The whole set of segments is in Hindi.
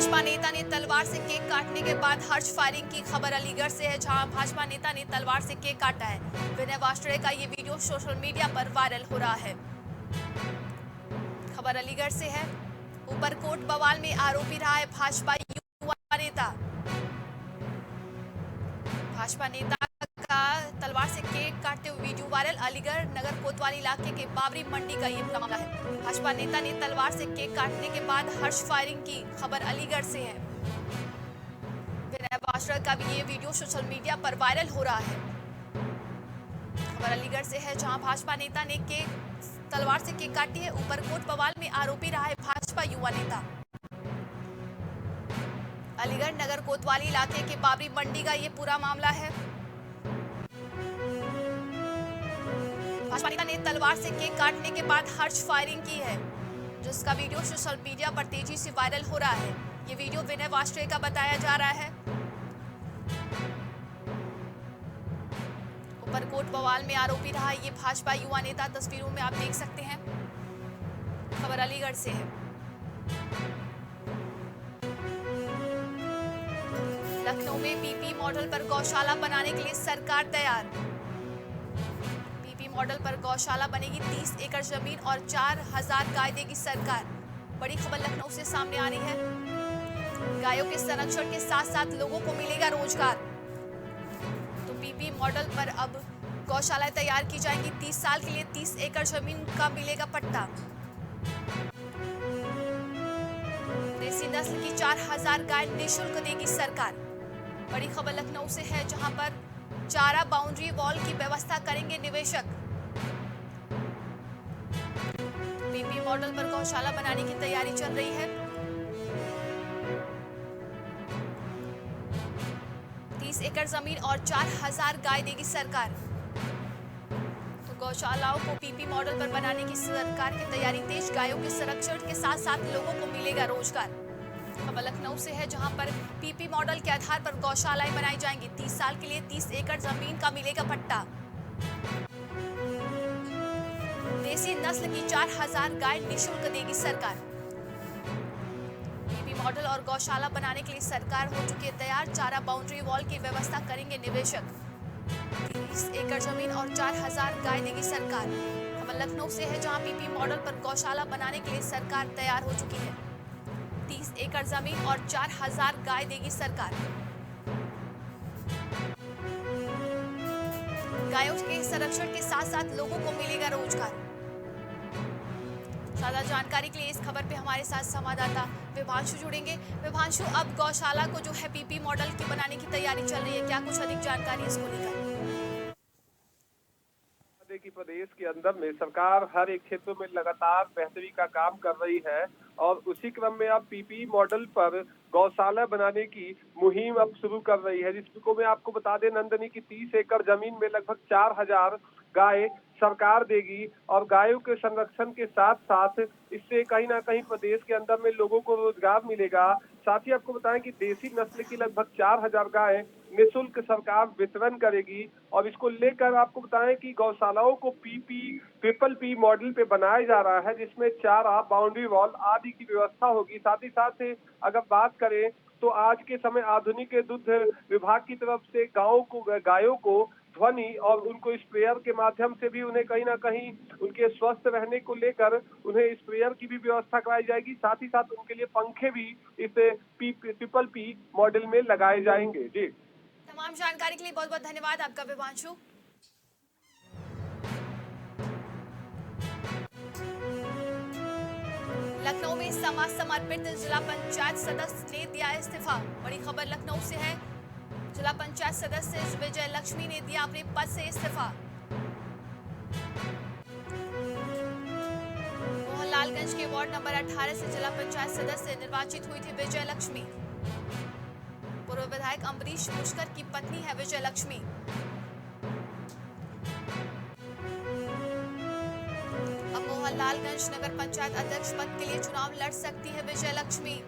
भाजपा नेता ने तलवार से केक काटने के बाद हर्ष फायरिंग की खबर अलीगढ़ से है, जहां भाजपा नेता ने तलवार से केक काटा है। विनय वाष्त्रे का ये वीडियो सोशल मीडिया पर वायरल हो रहा है। खबर अलीगढ़ से है। ऊपरकोट बवाल में आरोपी रहा है भाजपा युवा नेता। भाजपा नेता का तलवार से केक काटते हुए वीडियो वायरल। अलीगढ़ नगर कोतवाली इलाके के बाबरी मंडी का ये मामला है। भाजपा नेता ने तलवार से केक काटने के बाद हर्ष फायरिंग की खबर अलीगढ़ से है। विनय वाष्त्रे का भी ये वीडियो सोशल मीडिया पर वायरल हो रहा है। खबर अलीगढ़ से है, जहां भाजपा नेता ने तलवार से केक काटी है। ऊपरकोट बवाल में आरोपी रहा है भाजपा युवा नेता। अलीगढ़ नगर कोतवाली इलाके के बाबरी मंडी का ये पूरा मामला है। भाजपा नेता ने तलवार से केक काटने के बाद हर्ष फायरिंग की है, जिसका वीडियो सोशल मीडिया पर तेजी से वायरल हो रहा है। ये वीडियो विनय वाष्त्रे का बताया जा रहा है। ऊपरकोट बवाल में आरोपी रहा ये भाजपा युवा नेता, तस्वीरों में आप देख सकते हैं। खबर अलीगढ़ से है। लखनऊ में पीपी मॉडल पर गौशाला बनाने के लिए सरकार तैयार। पीपी मॉडल पर गौशाला बनेगी। 30 एकड़ जमीन और 4000 गाय देगी सरकार। बड़ी खबर लखनऊ से सामने आ रही है। गायों के संरक्षण के साथ साथ लोगों को मिलेगा रोजगार। तो पीपी मॉडल पर अब गौशालाएं तैयार की जाएंगी। 30 साल के लिए 30 एकड़ जमीन का मिलेगा पट्टा। देसी नस्ल की 4000 गाय निःशुल्क देगी सरकार। बड़ी खबर लखनऊ से है, जहां पर चारा बाउंड्री वॉल की व्यवस्था करेंगे निवेशक। पीपी मॉडल पर गौशाला बनाने की तैयारी चल रही है। 30 एकड़ जमीन और 4000 गाय देगी सरकार। तो गौशालाओं को पीपी मॉडल पर बनाने की सरकार की तैयारी तेज। गायों के संरक्षण के साथ साथ लोगों को मिलेगा रोजगार। खबर लखनऊ से है, जहां पर पीपी मॉडल के आधार पर गौशालाएं बनाई जाएंगी। 30 साल के लिए 30 एकड़ जमीन का मिलेगा पट्टा। देसी नस्ल की 4000 गाय निःशुल्क देगी सरकार। पीपी मॉडल और गौशाला बनाने के लिए सरकार हो चुकी है तैयार। चारा बाउंड्री वॉल की व्यवस्था करेंगे निवेशक। 30 एकड़ जमीन और 4000 गाय देगी सरकार। खबर लखनऊ से है, जहां पीपी मॉडल पर गौशाला बनाने के लिए सरकार तैयार हो चुकी है। 30 एकड़ जमीन और 4000 गाय देगी सरकार। गायों के संरक्षण के साथ साथ लोगों को मिलेगा रोजगार। ज्यादा जानकारी के लिए इस खबर पे हमारे साथ संवाददाता विभांशु जुड़ेंगे। विभांशु, अब गौशाला को जो है पीपी मॉडल की बनाने की तैयारी चल रही है, क्या कुछ अधिक जानकारी इसको लेकर? कि प्रदेश के अंदर में सरकार हर एक क्षेत्र में लगातार बेहतरी का काम कर रही है और उसी क्रम में अब पीपी मॉडल पर गौशाला बनाने की मुहिम अब शुरू कर रही है, जिसको मैं आपको बता दें नंदनी की 30 एकड़ जमीन में लगभग 4000 गाय सरकार देगी और गायों के संरक्षण के साथ साथ इससे कहीं ना कहीं प्रदेश के अंदर में लोगों को रोजगार मिलेगा। साथ ही आपको बताएं कि देसी नस्ल की लगभग 4000 गाय निःशुल्क सरकार वितरण करेगी और इसको लेकर आपको बताएं कि गौशालाओं को ट्रिपल पी मॉडल पे बनाया जा रहा है, जिसमें चारा, बाउंड्री वॉल आदि की व्यवस्था होगी। साथ ही साथ अगर बात करें तो आज के समय आधुनिक दुग्ध विभाग की तरफ से गायों को ध्वनि और उनको स्प्रेयर के माध्यम से भी उन्हें कहीं ना कहीं उनके स्वस्थ रहने को लेकर उन्हें स्प्रेयर की भी व्यवस्था कराई जाएगी। साथ ही साथ उनके लिए पंखे भी इस ट्रिपल पी मॉडल में लगाए जाएंगे। जी, तमाम जानकारी के लिए बहुत बहुत धन्यवाद आपका विभांशु। लखनऊ में समाज समर्पित जिला पंचायत सदस्य ने दिया इस्तीफा। बड़ी खबर लखनऊ से है। जिला पंचायत सदस्य विजय लक्ष्मी ने दिया अपने पद से इस्तीफा। मोहनलालगंज के वार्ड नंबर 18 से जिला पंचायत सदस्य निर्वाचित हुई थी विजय लक्ष्मी। पूर्व विधायक अम्बरीश पुष्कर की पत्नी है विजय लक्ष्मी। अब मोहनलालगंज नगर पंचायत अध्यक्ष पद के लिए चुनाव लड़ सकती है विजय लक्ष्मी।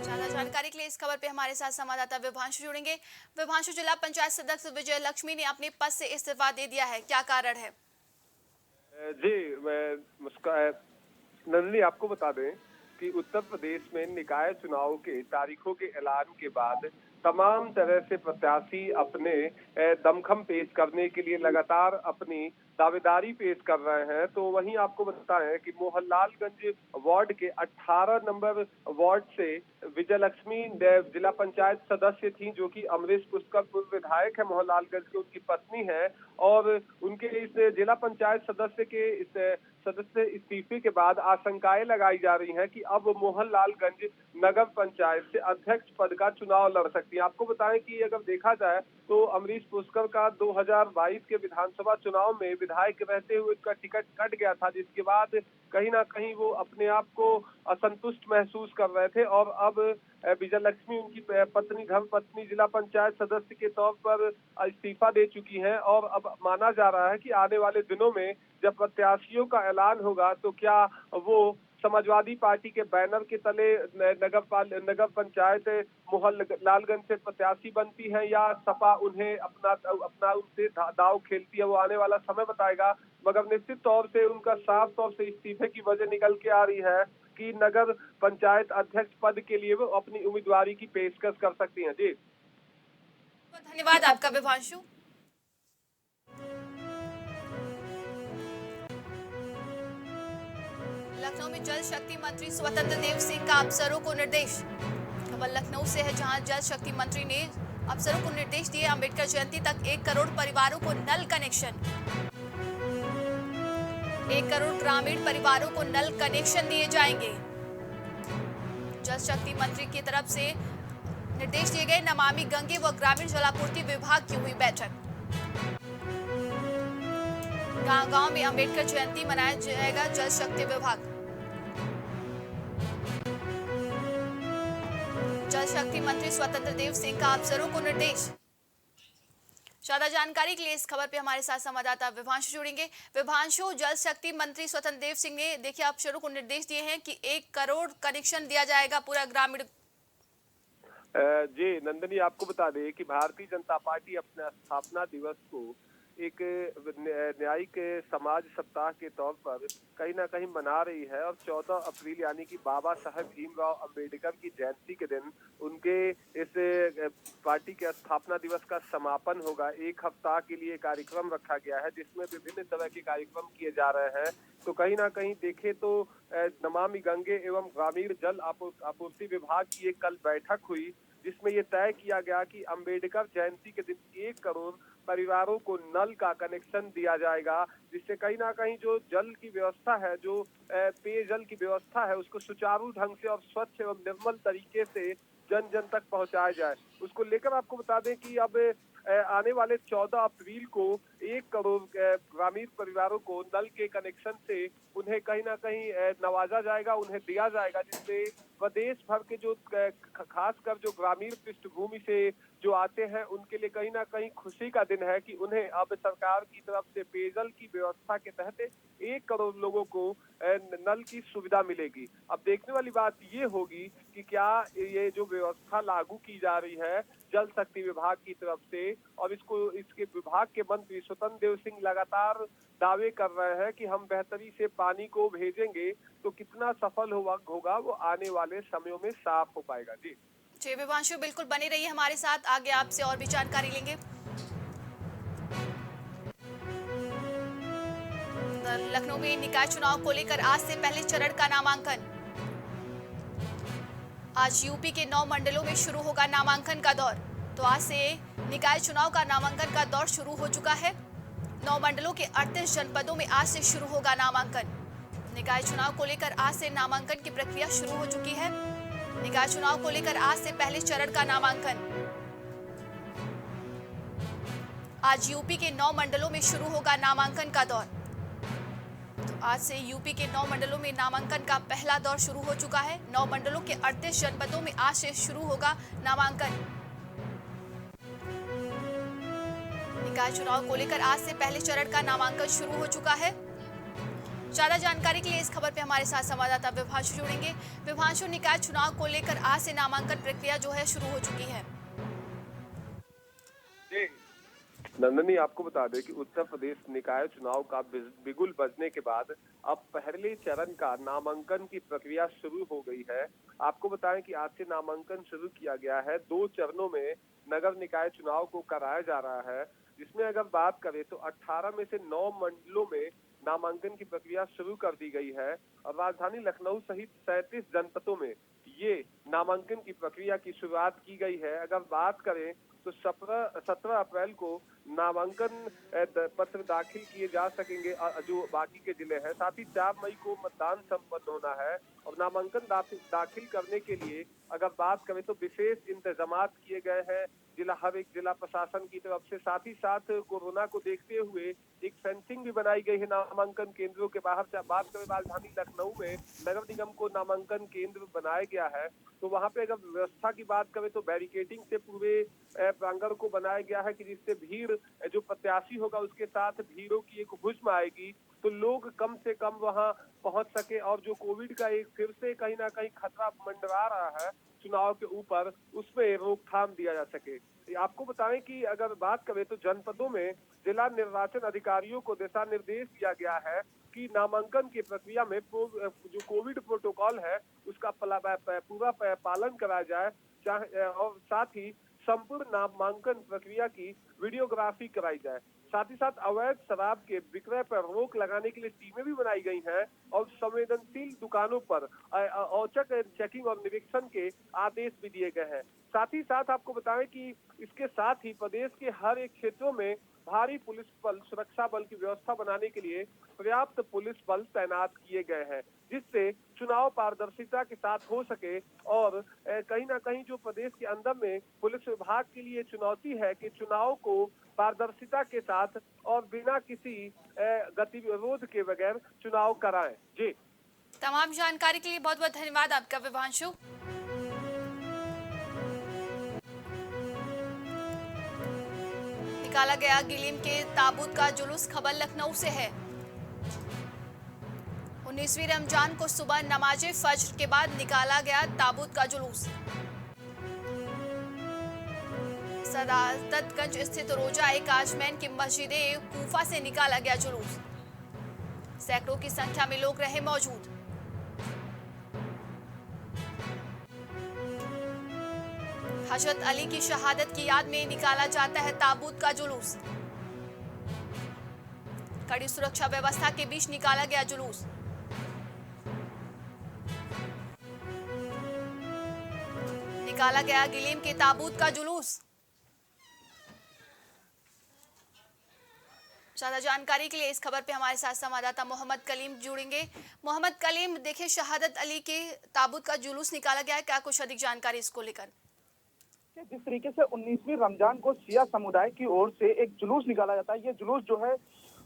ज्यादा जानकारी के लिए इस खबर पे हमारे साथ संवाददाता विभांशु जुड़ेंगे। विभांशु, जिला पंचायत सदस्य विजय लक्ष्मी ने अपने पद से इस्तीफा दे दिया है, क्या कारण है? जी, मैं नंदिनी आपको बता दें कि उत्तर प्रदेश में निकाय चुनाव के तारीखों के ऐलान के बाद तमाम तरह से प्रत्याशी अपने दमखम पेश करने के लिए लगातार अपनी दावेदारी पेश कर रहे हैं। तो वहीं आपको बताएं कि मोहनलालगंज वार्ड के 18 नंबर वार्ड से विजयलक्ष्मी जिला पंचायत सदस्य थी, जो कि अमरीश पुष्कर पूर्व विधायक है मोहनलालगंज के, उनकी पत्नी है। और उनके इस जिला पंचायत सदस्य के इस सदस्य इस्तीफे के बाद आशंकाएं लगाई जा रही हैं कि अब मोहनलालगंज नगर पंचायत से अध्यक्ष पद का चुनाव लड़ सकती है। आपको बताएं कि अगर देखा जाए तो अमरीश पुष्कर का 2022 के विधानसभा चुनाव में विधायक रहते हुए उसका टिकट कट गया था, जिसके बाद कहीं ना कहीं वो अपने आप को असंतुष्ट महसूस कर रहे थे। और अब विजयलक्ष्मी उनकी पत्नी, धर्म पत्नी, जिला पंचायत सदस्य के तौर पर इस्तीफा दे चुकी हैं। और अब माना जा रहा है कि आने वाले दिनों में जब प्रत्याशियों का ऐलान होगा तो क्या वो समाजवादी पार्टी के बैनर के तले नगर पंचायत मोहनलालगंज से प्रत्याशी बनती है या सपा उन्हें अपना उनसे दाव खेलती है, वो आने वाला समय बताएगा। मगर निश्चित तौर से उनका साफ तौर से इस्तीफे की वजह निकल के आ रही है कि नगर पंचायत अध्यक्ष पद के लिए वो अपनी उम्मीदवारी की पेशकश कर सकती हैं। जी, धन्यवाद आपका विभांशु। लखनऊ में जल शक्ति मंत्री स्वतंत्र देव सिंह का अफसरों को निर्देश। खबर लखनऊ से है, जहां जल शक्ति मंत्री ने अफसरों को निर्देश दिए, अंबेडकर जयंती तक 1 करोड़ परिवारों को नल कनेक्शन। 1 करोड़ ग्रामीण परिवारों को नल कनेक्शन दिए जाएंगे। जल शक्ति मंत्री की तरफ से निर्देश दिए गए। नमामि गंगे व ग्रामीण जलापूर्ति विभाग की हुई बैठक। गांव-गांव में अंबेडकर जयंती मनाया जाएगा। जल शक्ति विभाग, जल शक्ति मंत्री स्वतंत्र देव सिंह का अफसरों को निर्देश। ज्यादा जानकारी के लिए इस खबर पे हमारे साथ संवाददाता विभांशु जुड़ेंगे। विभांशु, जल शक्ति मंत्री स्वतंत्र देव सिंह ने देखिए अफसरों को निर्देश दिए हैं कि 1 करोड़ कनेक्शन दिया जाएगा पूरा ग्रामीण। जी नंदनी, आपको बता दें कि भारतीय जनता पार्टी अपने स्थापना दिवस को एक न्यायिक समाज सप्ताह के तौर पर कहीं ना कहीं मना रही है। और 14 अप्रैल यानी कि बाबा साहब भीमराव अंबेडकर की जयंती के दिन उनके इस पार्टी के स्थापना दिवस का समापन होगा। 1 हफ्ता के लिए कार्यक्रम रखा गया है, जिसमें विभिन्न तरह के कार्यक्रम किए जा रहे हैं। तो कहीं ना कहीं देखे तो नमामि गंगे एवं ग्रामीण जल आपूर्ति विभाग की एक कल बैठक हुई, जिसमें ये तय किया गया कि अंबेडकर जयंती के दिन 1 करोड़ परिवारों को नल का कनेक्शन दिया जाएगा, जिससे कहीं ना कहीं जो जल की व्यवस्था है, जो पेयजल की व्यवस्था है, उसको सुचारू ढंग से और स्वच्छ एवं निर्मल तरीके से जन जन तक पहुंचाया जाए। उसको लेकर आपको बता दें कि अब आने वाले 14 अप्रैल को 1 करोड़ ग्रामीण परिवारों को नल के कनेक्शन से उन्हें कहीं ना कहीं नवाजा जाएगा, उन्हें दिया जाएगा, जिससे प्रदेश भर के जो खासकर जो ग्रामीण पृष्ठभूमि से जो आते हैं उनके लिए कहीं ना कहीं खुशी का दिन है कि उन्हें अब सरकार की तरफ से पेयजल की व्यवस्था के तहत 1 करोड़ लोगों को नल की सुविधा मिलेगी। अब देखने वाली बात ये होगी कि क्या ये जो व्यवस्था लागू की जा रही है जल शक्ति विभाग की तरफ से, और इसके विभाग के मंत्री स्वतंत्र देव सिंह लगातार दावे कर रहे हैं कि हम बेहतरी से पानी को भेजेंगे, तो कितना सफल होगा वो आने वाले समयों में साफ हो पाएगा। जी विभांशु, बिल्कुल बने रहिए हमारे साथ, आगे आपसे और भी जानकारी लेंगे। लखनऊ में निकाय चुनाव को लेकर आज से पहले चरण का नामांकन। आज यूपी के 9 मंडलों में शुरू होगा नामांकन का दौर। तो आज से निकाय चुनाव का नामांकन का दौर शुरू हो चुका है। 9 मंडलों के 38 जनपदों में आज से शुरू होगा नामांकन। निकाय चुनाव को लेकर आज से नामांकन की प्रक्रिया शुरू हो चुकी है। निकाय चुनाव को लेकर आज से पहले चरण का नामांकन। आज यूपी के 9 मंडलों में शुरू होगा नामांकन का दौर। तो आज से यूपी के 9 मंडलों में नामांकन का पहला दौर शुरू हो चुका है। 9 मंडलों के 38 जनपदों में आज से शुरू होगा नामांकन। निकाय चुनाव को लेकर आज से पहले चरण का नामांकन शुरू हो चुका है। ज्यादा जानकारी के लिए इस खबर पे हमारे साथ संवाददाता विभांशु जुड़ेंगे। विभांशु, निकाय चुनाव को लेकर आज से नामांकन प्रक्रिया जो है शुरू हो चुकी है। नंदनी, आपको बता दें कि उत्तर प्रदेश निकाय चुनाव का बिगुल बजने के बाद अब पहले चरण का नामांकन की प्रक्रिया शुरू हो गई है। आपको बताएं कि आज से नामांकन शुरू किया गया है। 2 चरणों में नगर निकाय चुनाव को कराया जा रहा है, जिसमें अगर बात करें तो 18 में से 9 मंडलों में नामांकन की प्रक्रिया शुरू कर दी गई है और राजधानी लखनऊ सहित 37 जनपदों में ये नामांकन की प्रक्रिया की शुरुआत की गई है। अगर बात करें तो 17 अप्रैल को नामांकन पत्र दाखिल किए जा सकेंगे जो बाकी के जिले हैं। साथ ही 4 मई को मतदान संपन्न होना है और नामांकन दाखिल करने के लिए अगर बात करें तो विशेष इंतजाम किए गए हैं हर एक जिला प्रशासन की तरफ से। साथ ही साथ कोरोना को देखते हुए एक फेंसिंग भी बनाई गई है नामांकन केंद्रों के बाहर से। बात करें राजधानी लखनऊ में नगर निगम को नामांकन केंद्र बनाया गया है, तो वहां पे अगर व्यवस्था की बात करें तो बैरिकेडिंग से पूरे प्रांगण को बनाया गया है कि जिससे भीड़ जो प्रत्याशी होगा उसके साथ भीड़ों की एक हुज्म आएगी तो लोग कम से कम वहां पहुंच सके और जो कोविड का एक फिर से कहीं ना कहीं खतरा मंडरा रहा है चुनाव के ऊपर, उसमें रोकथाम दिया जा सके। आपको बताएं कि अगर बात करें तो जनपदों में जिला निर्वाचन अधिकारियों को दिशा निर्देश दिया गया है कि नामांकन की प्रक्रिया में जो कोविड प्रोटोकॉल है उसका पूरा पालन कराया जाए और साथ ही संपूर्ण नामांकन प्रक्रिया की वीडियोग्राफी कराई जाए। साथ ही साथ अवैध शराब के विक्रय पर रोक लगाने के लिए टीमें भी बनाई गई हैं और संवेदनशील दुकानों पर औचक चेकिंग और निरीक्षण के आदेश भी दिए गए हैं। साथ ही साथ आपको बताएं कि इसके साथ ही प्रदेश के हर एक क्षेत्रों में भारी पुलिस बल सुरक्षा बल की व्यवस्था बनाने के लिए पर्याप्त पुलिस बल तैनात किए गए हैं, जिससे चुनाव पारदर्शिता के साथ हो सके। और कहीं ना कहीं जो प्रदेश के अंदर में पुलिस विभाग के लिए चुनौती है कि चुनाव को पारदर्शिता के साथ और बिना किसी गतिविरोध के बगैर चुनाव कराएं। जी, तमाम जानकारी के लिए बहुत बहुत धन्यवाद आपका विभांशु। निकाला गया गिलीम के ताबूत का जुलूस, खबर लखनऊ से है। 19वीं रमजान को सुबह नमाज फज्र के बाद निकाला गया ताबूत का जुलूस। सदातगंज स्थित रोजा एक आजमैन की मस्जिद कूफा से निकाला गया जुलूस। सैकड़ों की संख्या में लोग रहे मौजूद। हजरत अली की शहादत की याद में निकाला जाता है ताबूत का जुलूस। कड़ी सुरक्षा व्यवस्था के बीच निकाला गया जुलूस। निकाला गया गिलीम के ताबूत का जुलूस। ज्यादा जानकारी के लिए इस खबर पे हमारे साथ संवाददाता मोहम्मद कलीम जुड़ेंगे। मोहम्मद कलीम, देखिए शहादत अली के ताबूत का जुलूस निकाला गया है, क्या कुछ अधिक जानकारी इसको लेकर? जिस तरीके से 19वीं रमजान को शिया समुदाय की ओर से एक जुलूस निकाला जाता है, ये जुलूस जो है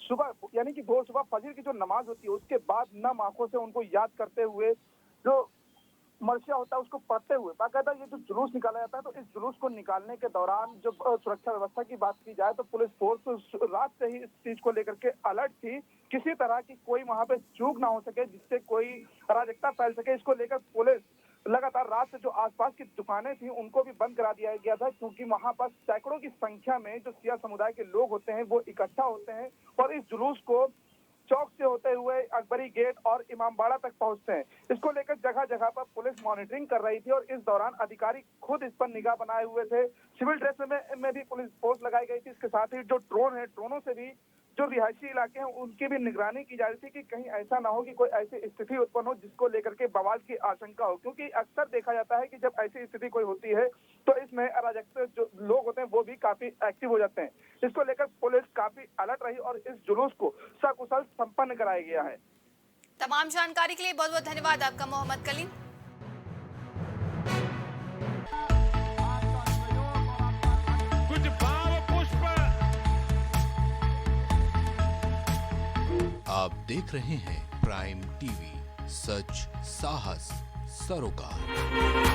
सुबह यानी कि भोर सुबह फजर की जो नमाज होती है उसके बाद नम आंखों से उनको याद करते हुए जो मरसिया होता है उसको पढ़ते हुए बाकायदा ये जो जुलूस निकाला जाता है। तो इस जुलूस को निकालने के दौरान जब सुरक्षा व्यवस्था की बात की जाए तो पुलिस फोर्स रात से ही इस चीज को लेकर के अलर्ट थी, किसी तरह की कोई वहां पे चूक ना हो सके जिससे कोई अराजकता फैल सके। इसको लेकर पुलिस लगातार रात से जो आसपास की दुकानें थी उनको भी बंद करा दिया गया था, क्योंकि वहां पर सैकड़ों की संख्या में जो शिया समुदाय के लोग होते हैं वो इकट्ठा होते हैं और इस जुलूस को चौक से होते हुए अकबरी गेट और इमामबाड़ा तक पहुंचते हैं। इसको लेकर जगह जगह पर पुलिस मॉनिटरिंग कर रही थी और इस दौरान अधिकारी खुद इस पर निगाह बनाए हुए थे। सिविल ड्रेस में भी पुलिस फोर्स लगाई गई थी। इसके साथ ही जो ड्रोन है, ड्रोनों से भी जो रिहायशी इलाके हैं उनकी भी निगरानी की जा रही थी कि कहीं ऐसा ना हो कि कोई ऐसी स्थिति उत्पन्न हो जिसको लेकर के बवाल की आशंका हो, क्योंकि अक्सर देखा जाता है कि जब ऐसी स्थिति कोई होती है तो इसमें अराजकता जो लोग होते हैं वो भी काफी एक्टिव हो जाते हैं। इसको लेकर पुलिस काफी अलर्ट रही और इस जुलूस को सकुशल संपन्न कराया गया है। तमाम जानकारी के लिए बहुत बहुत धन्यवाद आपका मोहम्मद कलीम। आप देख रहे हैं प्राइम टीवी, सच साहस सरोकार।